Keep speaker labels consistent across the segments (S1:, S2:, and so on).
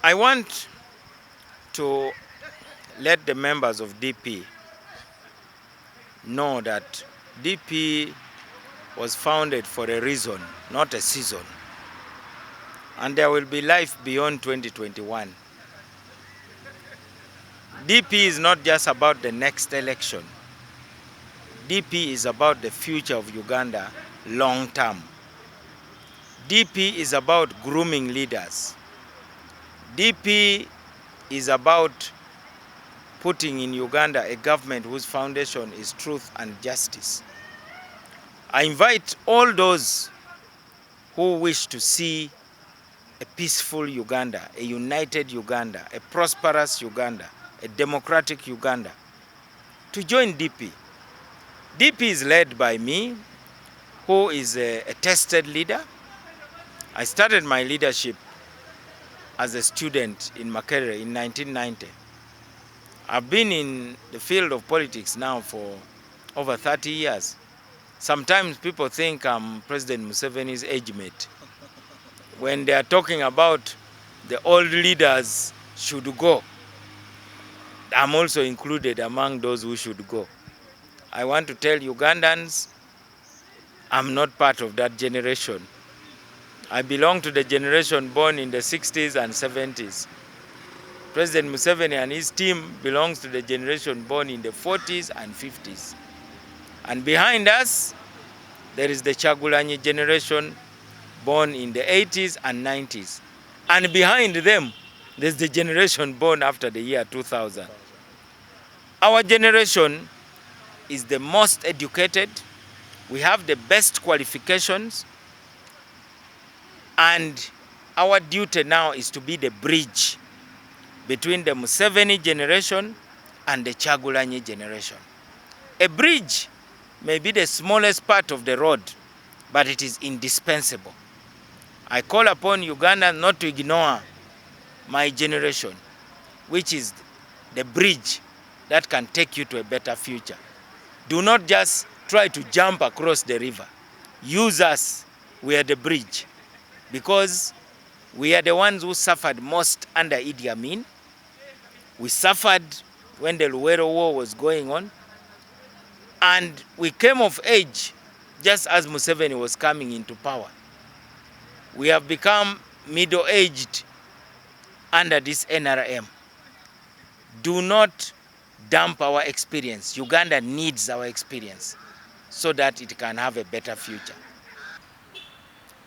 S1: I want to let the members of DP know that DP was founded for a reason, not a season. And there will be life beyond 2021. DP is not just about the next election. DP is about the future of Uganda long term. DP is about grooming leaders. DP is about putting in Uganda a government whose foundation is truth and justice. I invite all those who wish to see a peaceful Uganda, a united Uganda, a prosperous Uganda, a democratic Uganda, to join DP. DP is led by me, who is a tested leader. I started my leadership as a student in Makerere in 1990. I've been in the field of politics now for over 30 years. Sometimes people think I'm President Museveni's age mate. When they are talking about the old leaders should go, I'm also included among those who should go. I want to tell Ugandans, I'm not part of that generation. I belong to the generation born in the 60s and 70s. President Museveni and his team belongs to the generation born in the 40s and 50s. And behind us, there is the Chagulanyi generation born in the 80s and 90s. And behind them, there's the generation born after the year 2000. Our generation is the most educated. We have the best qualifications. And our duty now is to be the bridge between the Museveni generation and the Chagulanyi generation. A bridge may be the smallest part of the road, but it is indispensable. I call upon Uganda not to ignore my generation, which is the bridge that can take you to a better future. Do not just try to jump across the river. Use us. We are the bridge. Because we are the ones who suffered most under Idi Amin. We suffered when the Luwero War was going on. And we came of age just as Museveni was coming into power. We have become middle-aged under this NRM. Do not dump our experience. Uganda needs our experience so that it can have a better future.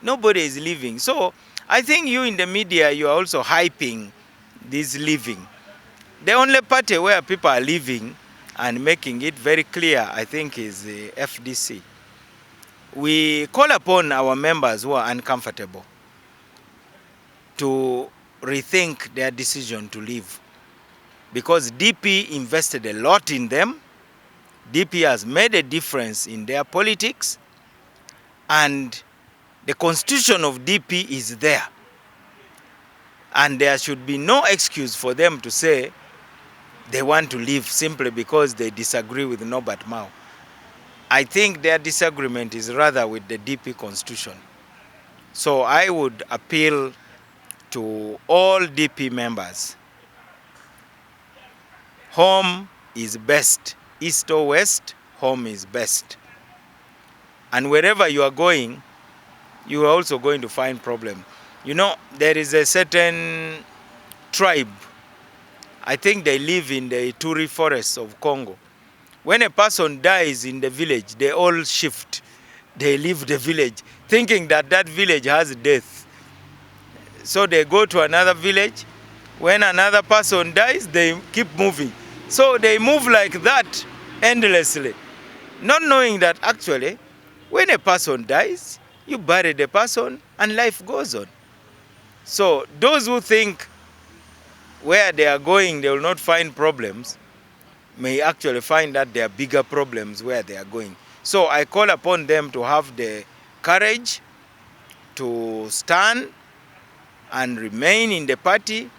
S1: Nobody is leaving. So I think you in the media, you are also hyping this leaving. The only party where people are leaving and making it very clear, I think, is the FDC. We call upon our members who are uncomfortable to rethink their decision to leave. Because DP invested a lot in them. DP has made a difference in their politics. And the constitution of DP is there. And there should be no excuse for them to say they want to leave simply because they disagree with Nobert Mao. I think their disagreement is rather with the DP constitution. So I would appeal to all DP members. Home is best. East or west, home is best. And wherever you are going, you are also going to find problems. You know, there is a certain tribe. I think they live in the Ituri forests of Congo. When a person dies in the village, they all shift. They leave the village, thinking that that village has death. So they go to another village. When another person dies, they keep moving. So they move like that endlessly, not knowing that actually, when a person dies, you bury the person and life goes on. So those who think where they are going they will not find problems may actually find that there are bigger problems where they are going. So I call upon them to have the courage to stand and remain in the party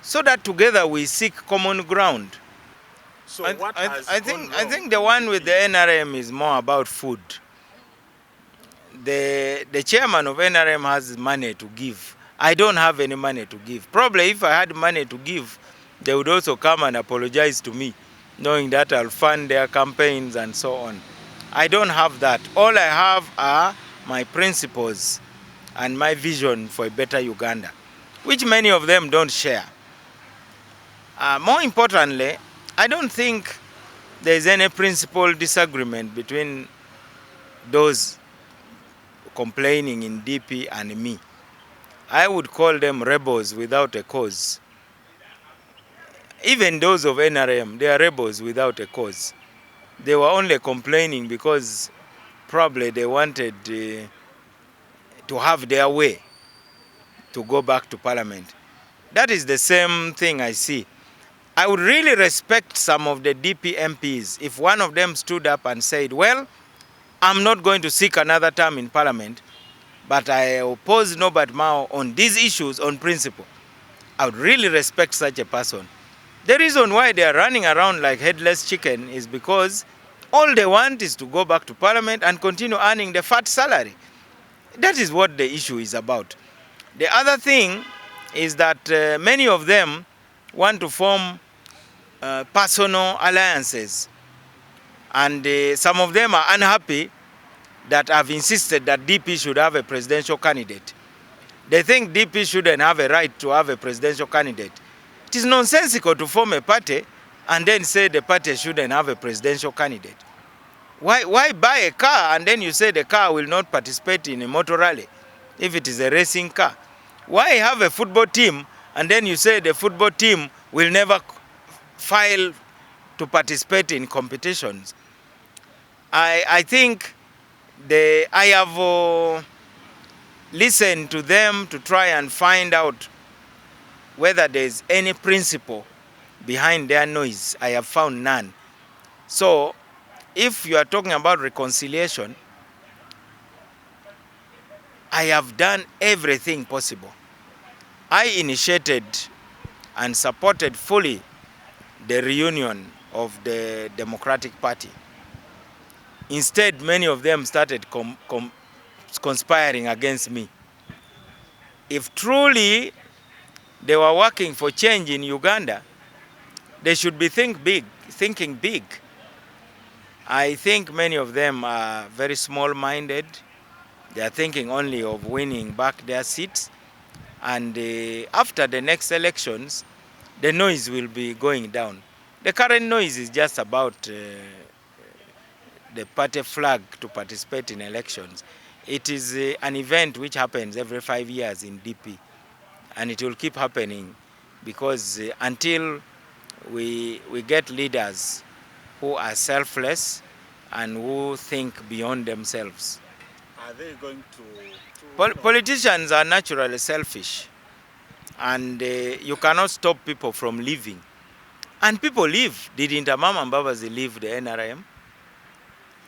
S1: so that together we seek common ground.
S2: So
S1: I think the one with the NRM is more about food. The chairman of NRM has money to give I don't have any money to give. Probably if I had money to give, they would also come and apologize to me, knowing that I'll fund their campaigns and so on. I don't have that. All I have are my principles and my vision for a better Uganda, which many of them don't share. More importantly, I don't think there's any principal disagreement between those complaining in DP and me. I would call them rebels without a cause. Even those of NRM, they are rebels without a cause. They were only complaining because probably they wanted to have their way to go back to parliament. That is the same thing I see. I would really respect some of the DP MPs if one of them stood up and said, well, I'm not going to seek another term in parliament, but I oppose Nobert Mao on these issues on principle. I would really respect such a person. The reason why they are running around like headless chicken is because all they want is to go back to parliament and continue earning the fat salary. That is what the issue is about. The other thing is that many of them want to form personal alliances. And some of them are unhappy that I've insisted that DP should have a presidential candidate. They think DP shouldn't have a right to have a presidential candidate. It is nonsensical to form a party and then say the party shouldn't have a presidential candidate. Why buy a car and then you say the car will not participate in a motor rally if it is a racing car? Why have a football team and then you say the football team will never file to participate in competitions? I think I have listened to them to try and find out whether there is any principle behind their noise. I have found none. So if you are talking about reconciliation, I have done everything possible. I initiated and supported fully the reunion of the Democratic Party. Instead, many of them started conspiring against me. If truly they were working for change in Uganda, they should be thinking big. I think many of them are very small-minded. They are thinking only of winning back their seats. And after the next elections, the noise will be going down. The current noise is just about the party flag to participate in elections. It is an event which happens every 5 years in DP. And it will keep happening because until we get leaders who are selfless and who think beyond themselves.
S2: Are they going to...
S1: Politicians are naturally selfish, and you cannot stop people from leaving. And people leave. Didn't Amama Mbabazi leave the NRM?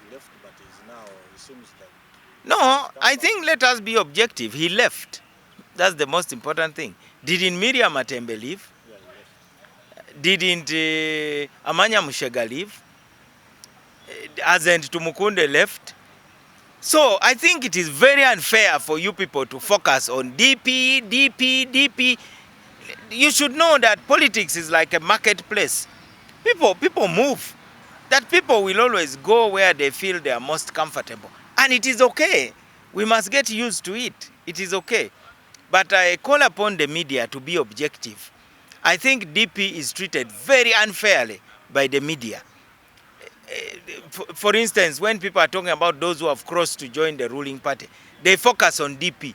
S2: He left, but he's now, it seems that...
S1: No, I think let us be objective. He left. That's the most important thing. Didn't Miriam Matembe leave?
S2: Yeah, he left.
S1: Didn't Amanya Mushega leave? Hasn't Tumukunde left? So I think it is very unfair for you people to focus on DP. You should know that politics is like a marketplace. People move. That people will always go where they feel they are most comfortable. And it is okay. We must get used to it. It is okay. But I call upon the media to be objective. I think DP is treated very unfairly by the media. For instance, when people are talking about those who have crossed to join the ruling party, they focus on DP.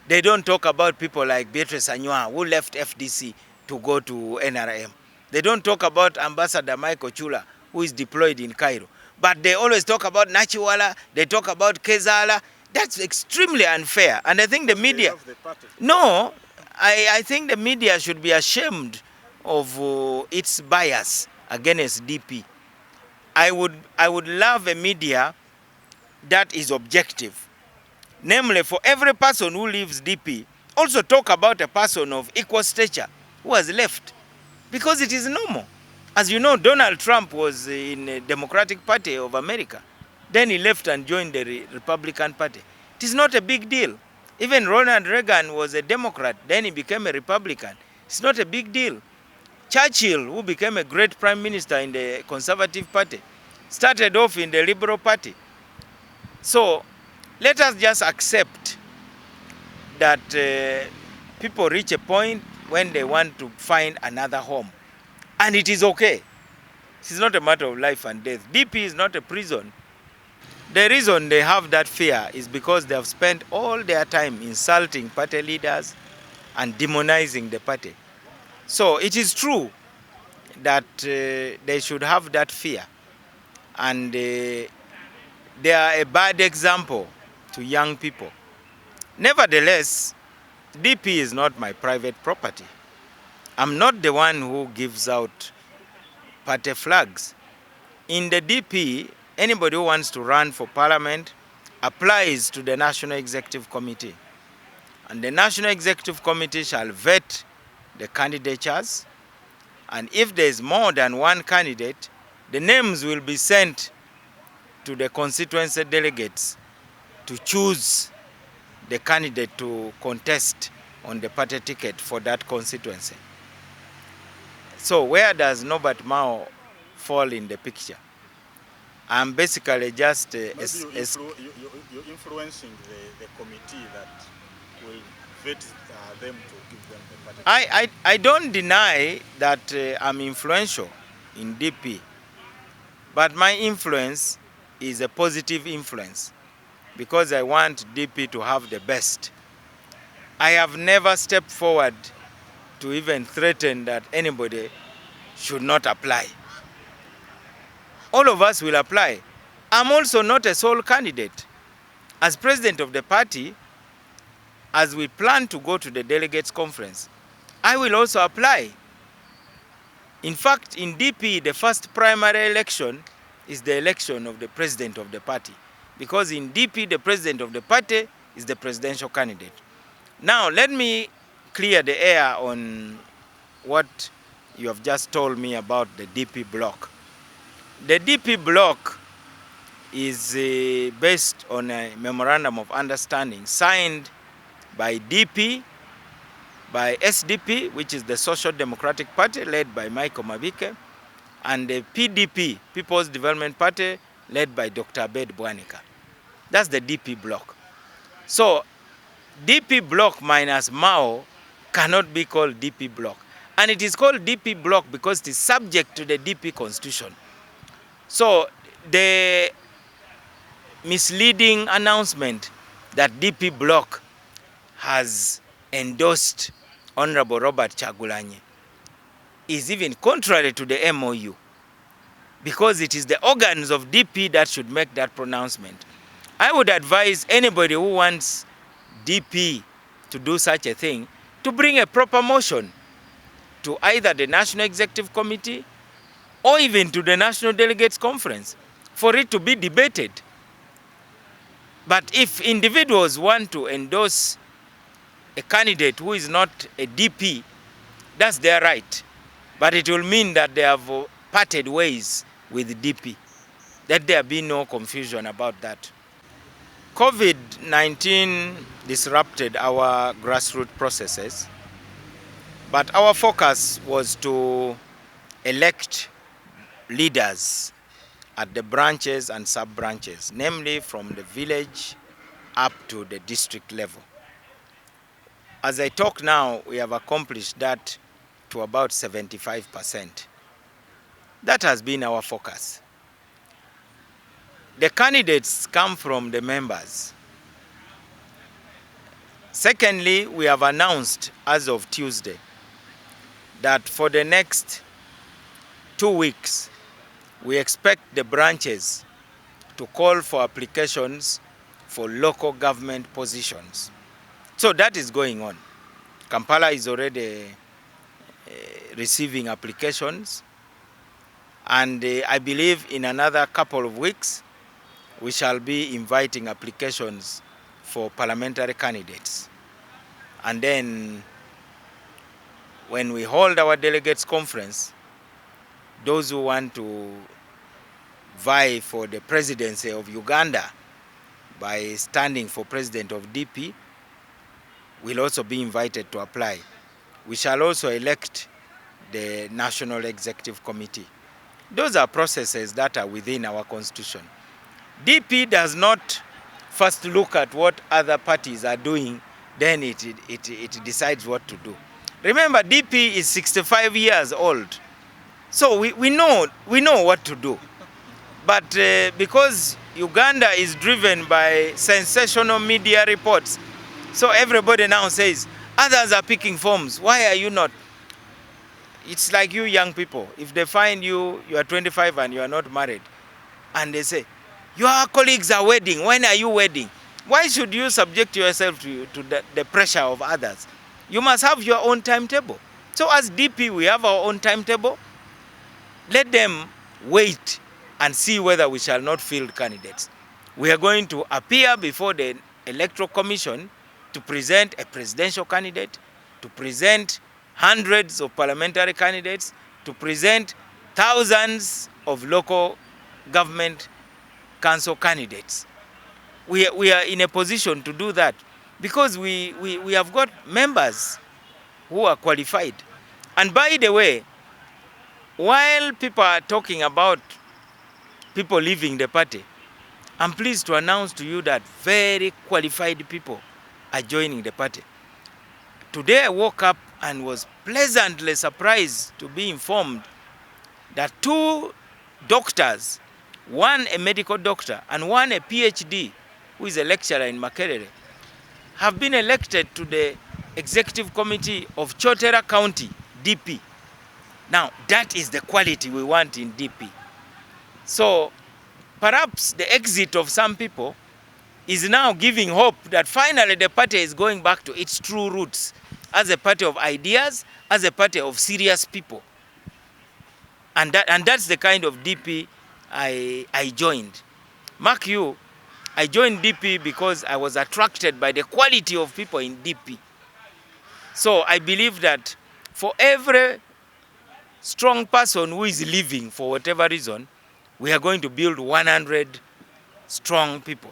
S1: They don't talk about people like Beatrice Anywa, who left FDC to go to NRM. They don't talk about Ambassador Michael Chula, who is deployed in Cairo. But they always talk about Nachiwala, they talk about Kezala. That's extremely unfair. And I think the media... No, I think the media should be ashamed of its bias against DP. I would love a media that is objective. Namely, for every person who leaves DP, also talk about a person of equal stature who has left. Because it is normal. As you know, Donald Trump was in the Democratic Party of America. Then he left and joined the Republican Party. It is not a big deal. Even Ronald Reagan was a Democrat, then he became a Republican. It's not a big deal. Churchill, who became a great prime minister in the Conservative Party, started off in the Liberal Party. So let us just accept that people reach a point when they want to find another home. And it is okay. This is not a matter of life and death. DP is not a prison. The reason they have that fear is because they have spent all their time insulting party leaders and demonizing the party. So it is true that they should have that fear. And they are a bad example to young people. Nevertheless, DP is not my private property. I'm not the one who gives out party flags. In the DP, anybody who wants to run for parliament applies to the National Executive Committee. And the National Executive Committee shall vet the candidatures. And if there is more than one candidate, the names will be sent to the constituency delegates to choose the candidate to contest on the party ticket for that constituency. So where does Nobert Mao fall in the picture? I'm basically just
S2: Maybe you're influencing the committee that will vet them to give them the party.
S1: I don't deny that I'm influential in DP, but my influence is a positive influence because I want DP to have the best. I have never stepped forward to even threaten that anybody should not apply. All of us will apply. I'm also not a sole candidate. As president of the party, as we plan to go to the delegates conference, I will also apply. In fact, in DP, the first primary election is the election of the president of the party. Because in DP, the president of the party is the presidential candidate. Now, let me clear the air on what you have just told me about the DP bloc. The DP bloc is based on a memorandum of understanding signed by DP, by SDP, which is the Social Democratic Party, led by Michael Mabike, and the PDP, People's Development Party, led by Dr. Abed Bwanika. That's the DP bloc. So, DP bloc minus Mao cannot be called DP bloc. And it is called DP bloc because it is subject to the DP constitution. So, the misleading announcement that DP bloc has endorsed Honorable Robert Chagulanyi is even contrary to the MOU, because it is the organs of DP that should make that pronouncement. I would advise anybody who wants DP to do such a thing to bring a proper motion to either the National Executive Committee or even to the National Delegates Conference for it to be debated. But if individuals want to endorse a candidate who is not a DP, that's their right. But it will mean that they have parted ways with DP. Let there be no confusion about that. COVID-19 disrupted our grassroots processes, but our focus was to elect leaders at the branches and sub-branches, namely from the village up to the district level. As I talk now, we have accomplished that to about 75%. That has been our focus. The candidates come from the members. Secondly, we have announced as of Tuesday that for the next 2 weeks, we expect the branches to call for applications for local government positions. So that is going on. Kampala is already receiving applications, and I believe in another couple of weeks, we shall be inviting applications for parliamentary candidates. And then when we hold our delegates conference, those who want to vie for the presidency of Uganda by standing for president of DP will also be invited to apply. We shall also elect the National Executive Committee. Those are processes that are within our constitution. DP does not first look at what other parties are doing, then it decides what to do. Remember, DP is 65 years old, so we know what to do. But because Uganda is driven by sensational media reports, so everybody now says, others are picking forms, why are you not? It's like you young people. If they find you are 25 and you are not married, and they say, your colleagues are wedding, when are you wedding? Why should you subject yourself to the pressure of others? You must have your own timetable. So as DP, we have our own timetable. Let them wait and see whether we shall not field candidates. We are going to appear before the Electoral Commission to present a presidential candidate, to present hundreds of parliamentary candidates, to present thousands of local government council candidates. We are in a position to do that because we have got members who are qualified. And by the way, while people are talking about people leaving the party, I'm pleased to announce to you that very qualified people are joining the party. Today I woke up and was pleasantly surprised to be informed that 2 doctors, one a medical doctor and one a PhD, who is a lecturer in Makerere, have been elected to the Executive Committee of Chotera County, DP. Now, that is the quality we want in DP. So, perhaps the exit of some people is now giving hope that finally the party is going back to its true roots as a party of ideas, as a party of serious people. And that's the kind of DP I joined. Mark you, I joined DP because I was attracted by the quality of people in DP. So I believe that for every strong person who is leaving for whatever reason, we are going to build 100 strong people.